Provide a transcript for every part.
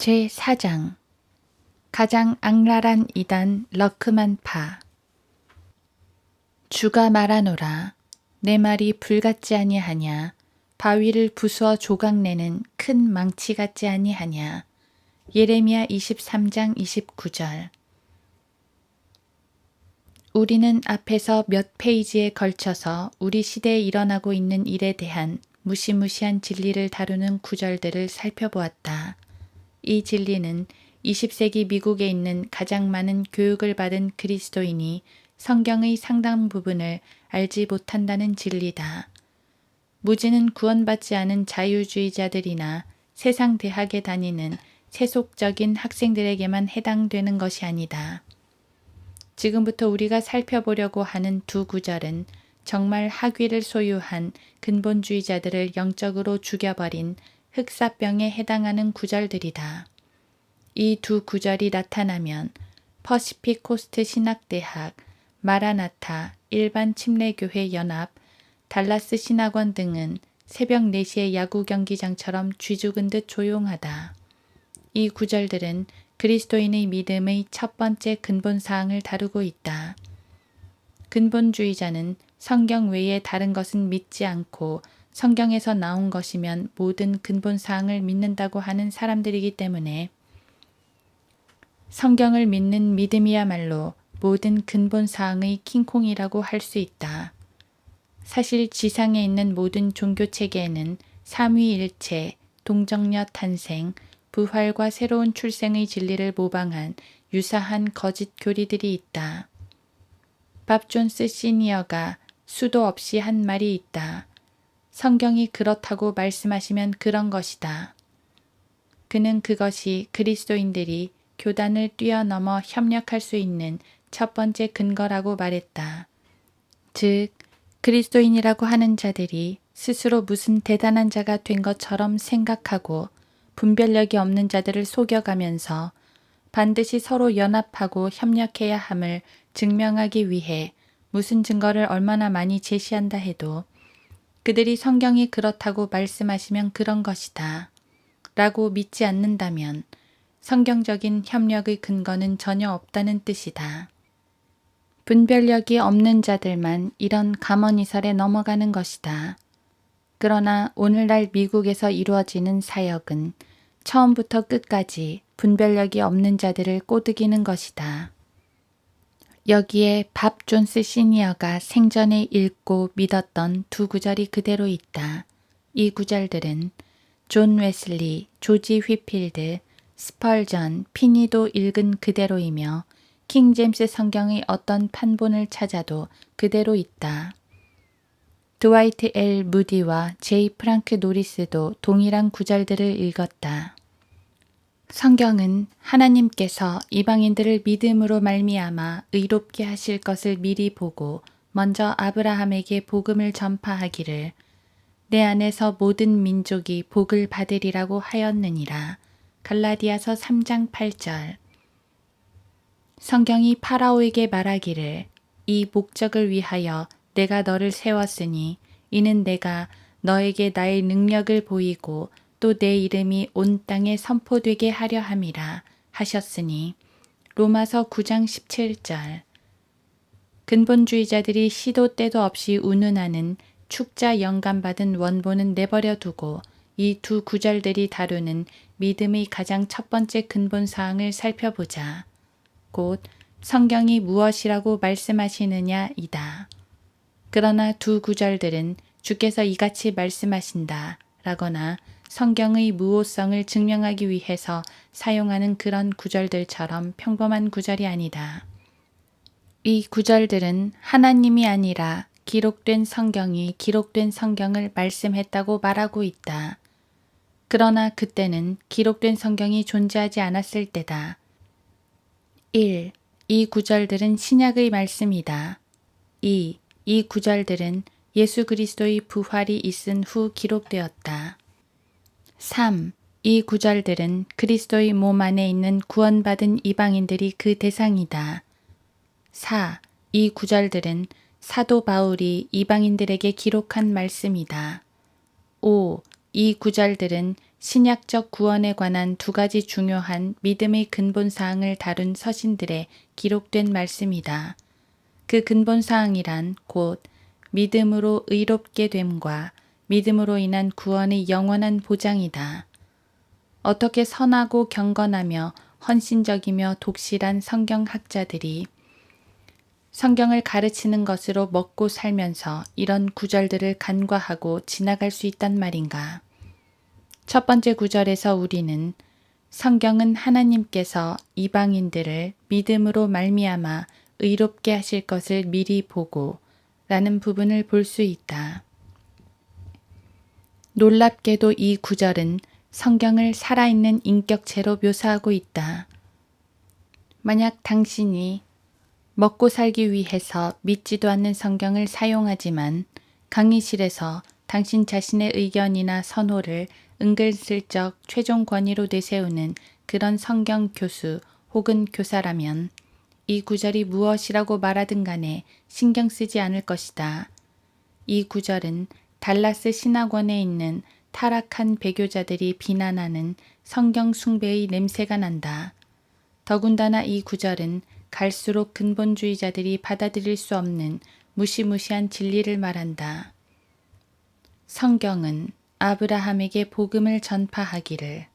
제4장 가장 악랄한 이단 럭크만파. 주가 말하노라. 내 말이 불같지 아니하냐. 바위를 부수어 조각내는 큰 망치 같지 아니하냐. 예레미야 23장 29절. 우리는 앞에서 몇 페이지에 걸쳐서 우리 시대에 일어나고 있는 일에 대한 무시무시한 진리를 다루는 구절들을 살펴보았다. 이 진리는 20세기 미국에 있는 가장 많은 교육을 받은 그리스도인이 성경의 상당 부분을 알지 못한다는 진리다. 무지는 구원받지 않은 자유주의자들이나 세상 대학에 다니는 세속적인 학생들에게만 해당되는 것이 아니다. 지금부터 우리가 살펴보려고 하는 두 구절은 정말 학위를 소유한 근본주의자들을 영적으로 죽여버린 흑사병에 해당하는 구절들이다. 이 두 구절이 나타나면 퍼시픽 코스트 신학대학, 마라나타, 일반 침례교회 연합, 달라스 신학원 등은 새벽 4시의 야구 경기장처럼 쥐죽은 듯 조용하다. 이 구절들은 그리스도인의 믿음의 첫 번째 근본사항을 다루고 있다. 근본주의자는 성경 외에 다른 것은 믿지 않고 성경에서 나온 것이면 모든 근본사항을 믿는다고 하는 사람들이기 때문에 성경을 믿는 믿음이야말로 모든 근본사항의 킹콩이라고 할 수 있다. 사실 지상에 있는 모든 종교체계에는 삼위일체, 동정녀 탄생, 부활과 새로운 출생의 진리를 모방한 유사한 거짓 교리들이 있다. 밥 존스 시니어가 수도 없이 한 말이 있다. 성경이 그렇다고 말씀하시면 그런 것이다. 그는 그것이 그리스도인들이 교단을 뛰어넘어 협력할 수 있는 첫 번째 근거라고 말했다. 즉, 그리스도인이라고 하는 자들이 스스로 무슨 대단한 자가 된 것처럼 생각하고 분별력이 없는 자들을 속여가면서 반드시 서로 연합하고 협력해야 함을 증명하기 위해 무슨 증거를 얼마나 많이 제시한다 해도 그들이 성경이 그렇다고 말씀하시면 그런 것이다 라고 믿지 않는다면 성경적인 협력의 근거는 전혀 없다는 뜻이다. 분별력이 없는 자들만 이런 가머니설에 넘어가는 것이다. 그러나 오늘날 미국에서 이루어지는 사역은 처음부터 끝까지 분별력이 없는 자들을 꼬드기는 것이다. 여기에 밥 존스 시니어가 생전에 읽고 믿었던 두 구절이 그대로 있다. 이 구절들은 존 웨슬리, 조지 휘필드, 스펄전, 피니도 읽은 그대로이며 킹 제임스 성경의 어떤 판본을 찾아도 그대로 있다. 드와이트 L 무디와 제이 프랑크 노리스도 동일한 구절들을 읽었다. 성경은 하나님께서 이방인들을 믿음으로 말미암아 의롭게 하실 것을 미리 보고 먼저 아브라함에게 복음을 전파하기를 내 안에서 모든 민족이 복을 받으리라고 하였느니라. 갈라디아서 3장 8절. 성경이 파라오에게 말하기를 이 목적을 위하여 내가 너를 세웠으니 이는 내가 너에게 나의 능력을 보이고 또 내 이름이 온 땅에 선포되게 하려 함이라 하셨으니 로마서 9장 17절. 근본주의자들이 시도 때도 없이 운운하는 축자 영감받은 원본은 내버려 두고 이 두 구절들이 다루는 믿음의 가장 첫 번째 근본사항을 살펴보자. 곧 성경이 무엇이라고 말씀하시느냐이다. 그러나 두 구절들은 주께서 이같이 말씀하신다 라거나 성경의 무오성을 증명하기 위해서 사용하는 그런 구절들처럼 평범한 구절이 아니다. 이 구절들은 하나님이 아니라 기록된 성경이 기록된 성경을 말씀했다고 말하고 있다. 그러나 그때는 기록된 성경이 존재하지 않았을 때다. 1. 이 구절들은 신약의 말씀이다. 2. 이 구절들은 예수 그리스도의 부활이 있은 후 기록되었다. 3. 이 구절들은 그리스도의 몸 안에 있는 구원받은 이방인들이 그 대상이다. 4. 이 구절들은 사도 바울이 이방인들에게 기록한 말씀이다. 5. 이 구절들은 신약적 구원에 관한 두 가지 중요한 믿음의 근본 사항을 다룬 서신들에 기록된 말씀이다. 그 근본 사항이란 곧 믿음으로 의롭게 됨과 믿음으로 인한 구원의 영원한 보장이다. 어떻게 선하고 경건하며 헌신적이며 독실한 성경학자들이 성경을 가르치는 것으로 먹고 살면서 이런 구절들을 간과하고 지나갈 수 있단 말인가. 첫 번째 구절에서 우리는 성경은 하나님께서 이방인들을 믿음으로 말미암아 의롭게 하실 것을 미리 보고 라는 부분을 볼 수 있다. 놀랍게도 이 구절은 성경을 살아있는 인격체로 묘사하고 있다. 만약 당신이 먹고 살기 위해서 믿지도 않는 성경을 사용하지만 강의실에서 당신 자신의 의견이나 선호를 은근슬쩍 최종 권위로 내세우는 그런 성경 교수 혹은 교사라면 이 구절이 무엇이라고 말하든 간에 신경 쓰지 않을 것이다. 이 구절은 달라스 신학원에 있는 타락한 배교자들이 비난하는 성경 숭배의 냄새가 난다. 더군다나 이 구절은 갈수록 근본주의자들이 받아들일 수 없는 무시무시한 진리를 말한다. 성경은 아브라함에게 복음을 전파하기를.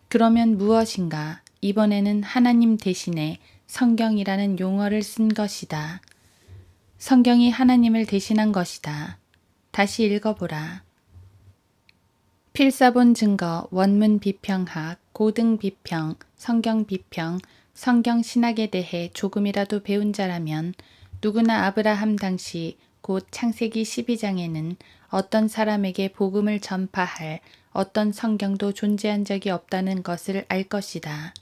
그러면 무엇인가? 이번에는 하나님 대신에 성경이라는 용어를 쓴 것이다. 성경이 하나님을 대신한 것이다. 다시 읽어보라. 필사본 증거, 원문 비평학, 고등 비평, 성경 비평, 성경 신학에 대해 조금이라도 배운 자라면 누구나 아브라함 당시 곧 창세기 12장에는 어떤 사람에게 복음을 전파할 어떤 성경도 존재한 적이 없다는 것을 알 것이다.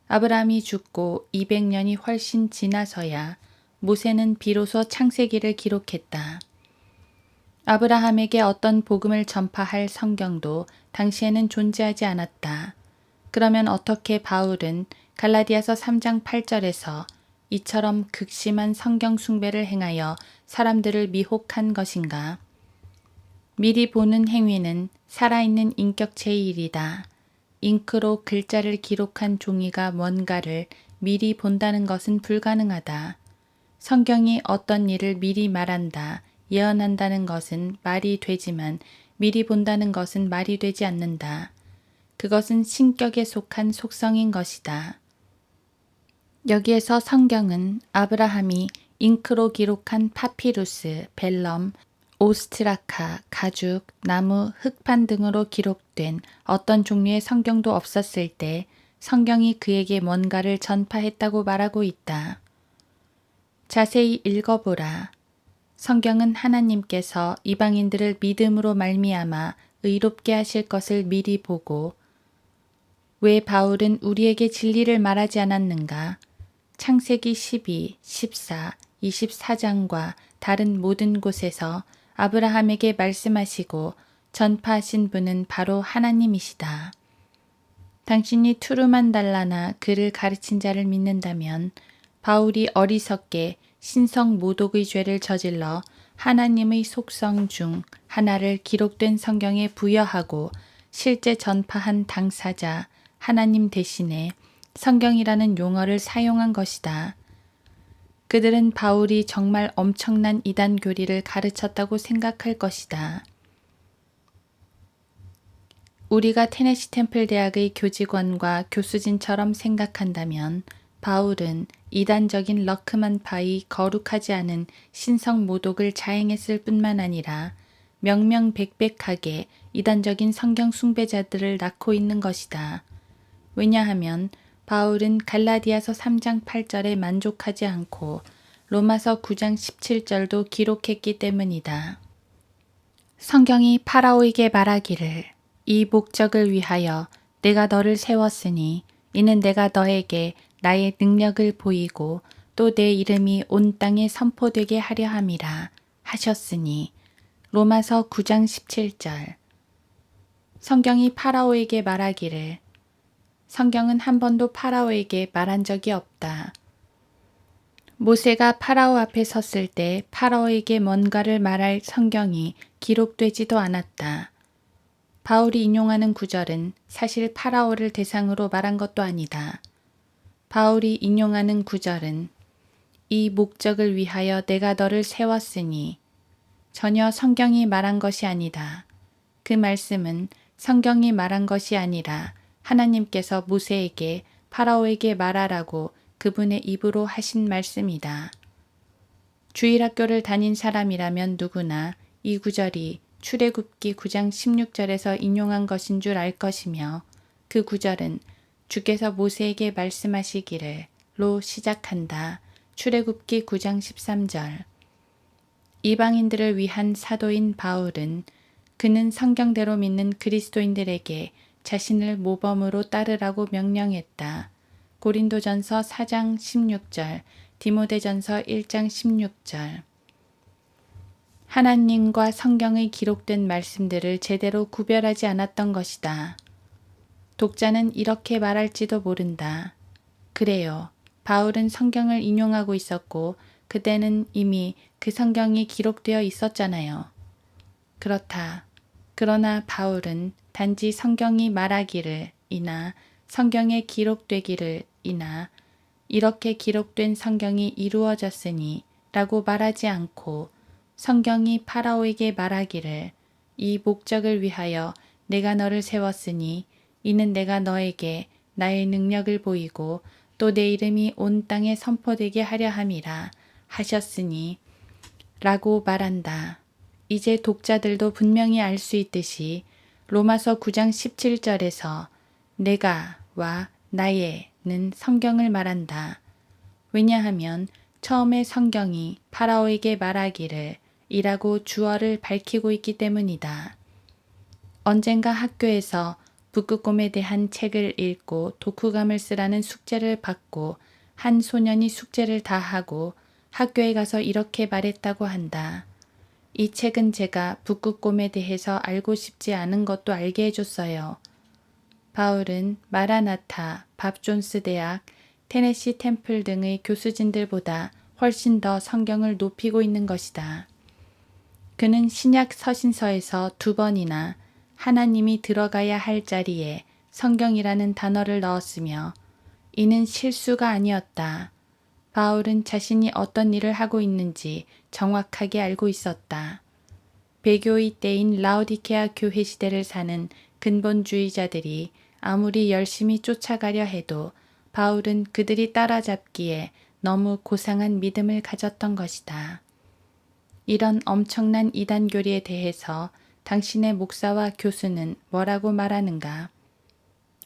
아브라함이 죽고 200년이 훨씬 지나서야 모세는 비로소 창세기를 기록했다. 아브라함에게 어떤 복음을 전파할 성경도 당시에는 존재하지 않았다. 그러면 어떻게 바울은 갈라디아서 3장 8절에서 이처럼 극심한 성경 숭배를 행하여 사람들을 미혹한 것인가? 미리 보는 행위는 살아있는 인격체의 일이다. 잉크로 글자를 기록한 종이가 뭔가를 미리 본다는 것은 불가능하다. 성경이 어떤 일을 미리 말한다, 예언한다는 것은 말이 되지만 미리 본다는 것은 말이 되지 않는다. 그것은 신격에 속한 속성인 것이다. 여기에서 성경은 아브라함이 잉크로 기록한 파피루스, 벨럼, 오스트라카, 가죽, 나무, 흙판 등으로 기록된 어떤 종류의 성경도 없었을 때 성경이 그에게 뭔가를 전파했다고 말하고 있다. 자세히 읽어보라. 성경은 하나님께서 이방인들을 믿음으로 말미암아 의롭게 하실 것을 미리 보고 왜 바울은 우리에게 진리를 말하지 않았는가? 창세기 12, 14, 24장과 다른 모든 곳에서 아브라함에게 말씀하시고 전파하신 분은 바로 하나님이시다. 당신이 투르만 달라나 그를 가르친 자를 믿는다면 바울이 어리석게 신성 모독의 죄를 저질러 하나님의 속성 중 하나를 기록된 성경에 부여하고 실제 전파한 당사자 하나님 대신에 성경이라는 용어를 사용한 것이다. 그들은 바울이 정말 엄청난 이단 교리를 가르쳤다고 생각할 것이다. 우리가 테네시 템플 대학의 교직원과 교수진처럼 생각한다면 바울은 이단적인 러크만파의 거룩하지 않은 신성 모독을 자행했을 뿐만 아니라 명명백백하게 이단적인 성경 숭배자들을 낳고 있는 것이다. 왜냐하면 바울은 갈라디아서 3장 8절에 만족하지 않고 로마서 9장 17절도 기록했기 때문이다. 성경이 파라오에게 말하기를 이 목적을 위하여 내가 너를 세웠으니 이는 내가 너에게 나의 능력을 보이고 또 내 이름이 온 땅에 선포되게 하려 함이라 하셨으니 로마서 9장 17절. 성경이 파라오에게 말하기를 성경은 한 번도 파라오에게 말한 적이 없다. 모세가 파라오 앞에 섰을 때 파라오에게 뭔가를 말할 성경이 기록되지도 않았다. 바울이 인용하는 구절은 사실 파라오를 대상으로 말한 것도 아니다. 바울이 인용하는 구절은 이 목적을 위하여 내가 너를 세웠으니 전혀 성경이 말한 것이 아니다. 그 말씀은 성경이 말한 것이 아니라 하나님께서 모세에게 파라오에게 말하라고 그분의 입으로 하신 말씀이다. 주일학교를 다닌 사람이라면 누구나 이 구절이 출애굽기 9장 16절에서 인용한 것인 줄 알 것이며 그 구절은 주께서 모세에게 말씀하시기를 로 시작한다. 출애굽기 9장 13절. 이방인들을 위한 사도인 바울은 그는 성경대로 믿는 그리스도인들에게 자신을 모범으로 따르라고 명령했다. 고린도전서 4장 16절, 디모데전서 1장 16절. 하나님과 성경의 기록된 말씀들을 제대로 구별하지 않았던 것이다. 독자는 이렇게 말할지도 모른다. 그래요. 바울은 성경을 인용하고 있었고 그때는 이미 그 성경이 기록되어 있었잖아요. 그렇다. 그러나 바울은 단지 성경이 말하기를 이나 성경에 기록되기를 이나 이렇게 기록된 성경이 이루어졌으니 라고 말하지 않고 성경이 파라오에게 말하기를 이 목적을 위하여 내가 너를 세웠으니 이는 내가 너에게 나의 능력을 보이고 또 내 이름이 온 땅에 선포되게 하려 함이라 하셨으니 라고 말한다. 이제 독자들도 분명히 알 수 있듯이 로마서 9장 17절에서 내가와 나의는 성경을 말한다. 왜냐하면 처음에 성경이 파라오에게 말하기를 이라고 주어를 밝히고 있기 때문이다. 언젠가 학교에서 북극곰에 대한 책을 읽고 독후감을 쓰라는 숙제를 받고 한 소년이 숙제를 다 하고 학교에 가서 이렇게 말했다고 한다. 이 책은 제가 북극곰에 대해서 알고 싶지 않은 것도 알게 해줬어요. 바울은 마라나타, 밥 존스 대학, 테네시 템플 등의 교수진들보다 훨씬 더 성경을 높이고 있는 것이다. 그는 신약 서신서에서 2번이나 하나님이 들어가야 할 자리에 성경이라는 단어를 넣었으며 이는 실수가 아니었다. 바울은 자신이 어떤 일을 하고 있는지 정확하게 알고 있었다. 배교의 때인 라오디케아 교회 시대를 사는 근본주의자들이 아무리 열심히 쫓아가려 해도 바울은 그들이 따라잡기에 너무 고상한 믿음을 가졌던 것이다. 이런 엄청난 이단교리에 대해서 당신의 목사와 교수는 뭐라고 말하는가?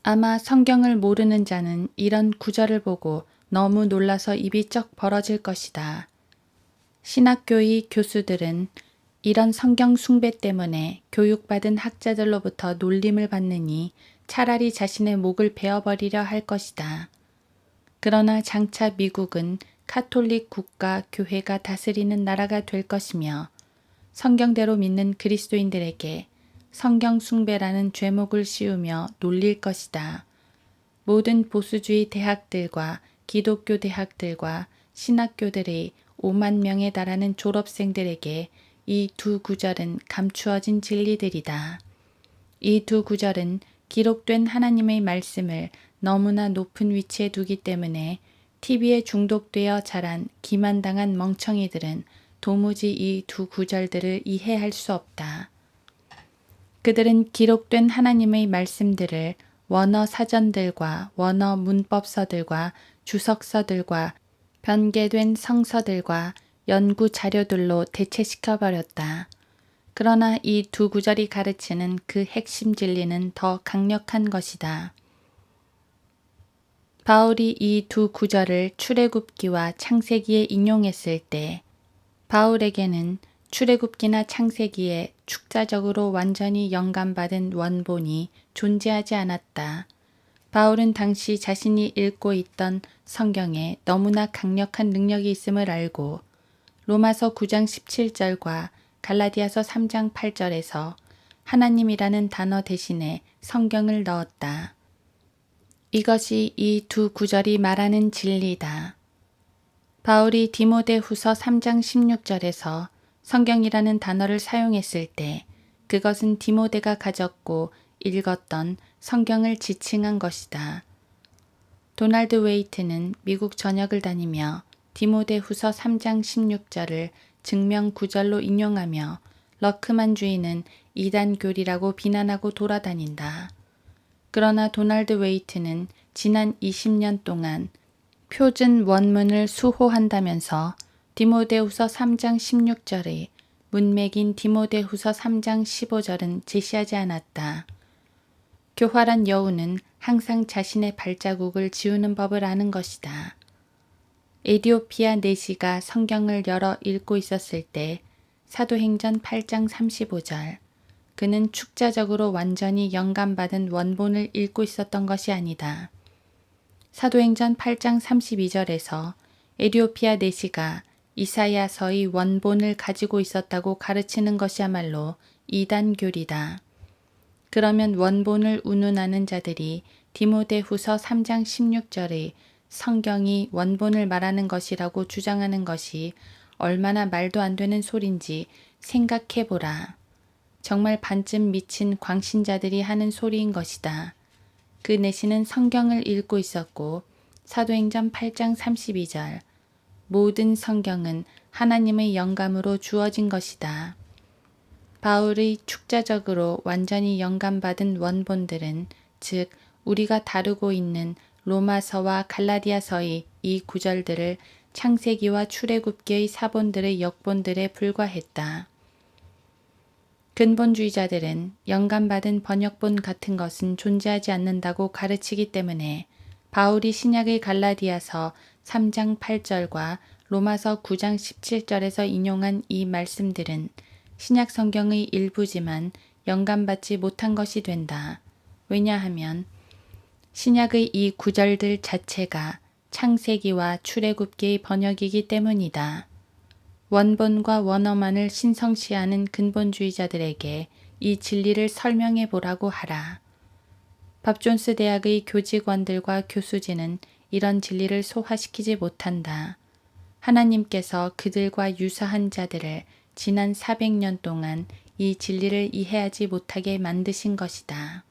아마 성경을 모르는 자는 이런 구절을 보고 너무 놀라서 입이 쩍 벌어질 것이다. 신학교의 교수들은 이런 성경 숭배 때문에 교육받은 학자들로부터 놀림을 받느니 차라리 자신의 목을 베어버리려 할 것이다. 그러나 장차 미국은 카톨릭 국가 교회가 다스리는 나라가 될 것이며 성경대로 믿는 그리스도인들에게 성경 숭배라는 죄목을 씌우며 놀릴 것이다. 모든 보수주의 대학들과 기독교 대학들과 신학교들의 5만 명에 달하는 졸업생들에게 이 2 구절은 감추어진 진리들이다. 이 2 구절은 기록된 하나님의 말씀을 너무나 높은 위치에 두기 때문에 TV에 중독되어 자란 기만당한 멍청이들은 도무지 이 2 구절들을 이해할 수 없다. 그들은 기록된 하나님의 말씀들을 원어 사전들과 원어 문법서들과 주석서들과 변개된 성서들과 연구 자료들로 대체시켜버렸다. 그러나 이 2 구절이 가르치는 그 핵심 진리는 더 강력한 것이다. 바울이 이 2 구절을 출애굽기와 창세기에 인용했을 때 바울에게는 출애굽기나 창세기에 축자적으로 완전히 영감받은 원본이 존재하지 않았다. 바울은 당시 자신이 읽고 있던 성경에 너무나 강력한 능력이 있음을 알고 로마서 9장 17절과 갈라디아서 3장 8절에서 하나님이라는 단어 대신에 성경을 넣었다. 이것이 이 2 구절이 말하는 진리다. 바울이 디모데후서 3장 16절에서 성경이라는 단어를 사용했을 때 그것은 디모데가 가졌고 읽었던 성경을 지칭한 것이다. 도널드 웨이트는 미국 전역을 다니며 디모데 후서 3장 16절을 증명 구절로 인용하며 러크만 주의는 이단교리라고 비난하고 돌아다닌다. 그러나 도널드 웨이트는 지난 20년 동안 표준 원문을 수호한다면서 디모데후서 3장 16절의 문맥인 디모데후서 3장 15절은 제시하지 않았다. 교활한 여우는 항상 자신의 발자국을 지우는 법을 아는 것이다. 에디오피아 내시가 성경을 열어 읽고 있었을 때 사도행전 8장 35절 그는 축자적으로 완전히 영감받은 원본을 읽고 있었던 것이 아니다. 사도행전 8장 32절에서 에디오피아 내시가 이사야서의 원본을 가지고 있었다고 가르치는 것이야말로 이단교리다. 그러면 원본을 운운하는 자들이 디모데후서 3장 16절의 성경이 원본을 말하는 것이라고 주장하는 것이 얼마나 말도 안 되는 소린지 생각해보라. 정말 반쯤 미친 광신자들이 하는 소리인 것이다. 그 내시는 성경을 읽고 있었고 사도행전 8장 32절 모든 성경은 하나님의 영감으로 주어진 것이다. 바울의 축자적으로 완전히 영감받은 원본들은 즉 우리가 다루고 있는 로마서와 갈라디아서의 이 구절들을 창세기와 출애굽기의 사본들의 역본들에 불과했다. 근본주의자들은 영감받은 번역본 같은 것은 존재하지 않는다고 가르치기 때문에 바울이 신약의 갈라디아서 3장 8절과 로마서 9장 17절에서 인용한 이 말씀들은 신약 성경의 일부지만 영감받지 못한 것이 된다. 왜냐하면 신약의 이 구절들 자체가 창세기와 출애굽기의 번역이기 때문이다. 원본과 원어만을 신성시하는 근본주의자들에게 이 진리를 설명해 보라고 하라. 밥존스 대학의 교직원들과 교수진은 이런 진리를 소화시키지 못한다. 하나님께서 그들과 유사한 자들을 지난 400년 동안 이 진리를 이해하지 못하게 만드신 것이다.